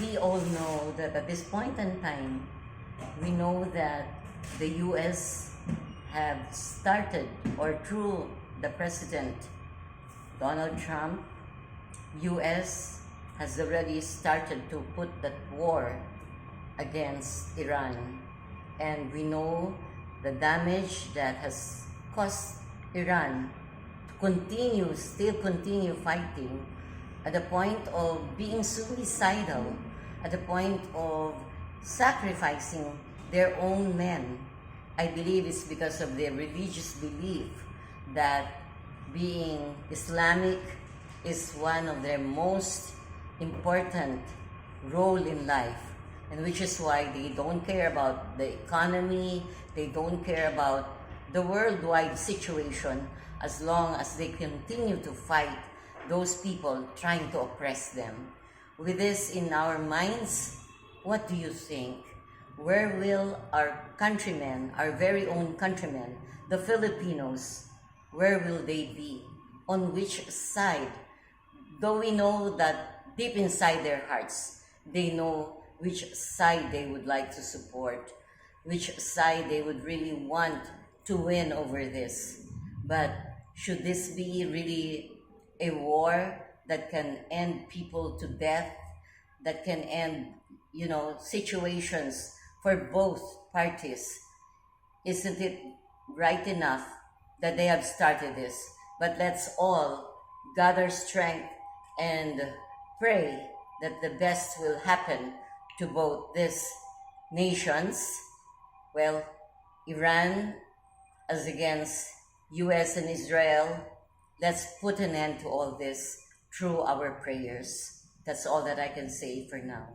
we all know that at this point in time, we know that the U.S. have started, or through the President Donald Trump, U.S. has already started to put that war against Iran. And we know the damage that has caused Iran to still continue fighting at the point of being suicidal, at the point of sacrificing their own men. I believe it's because of their religious belief that being Islamic is one of their most important role in life, and which is why they don't care about the economy, they don't care about the worldwide situation, as long as they continue to fight those people trying to oppress them. With this in our minds, what do you think? Where will our countrymen, our very own countrymen, the Filipinos, where will they be? On which side? Though we know that deep inside their hearts, they know which side they would like to support, which side they would really want to win over this. But should this be really a war that can end people to death, that can end, situations for both parties? Isn't it right enough that they have started this? But let's all gather strength and pray that the best will happen to both these nations. Well, Iran as against US and Israel, let's put an end to all this through our prayers. That's all that I can say for now.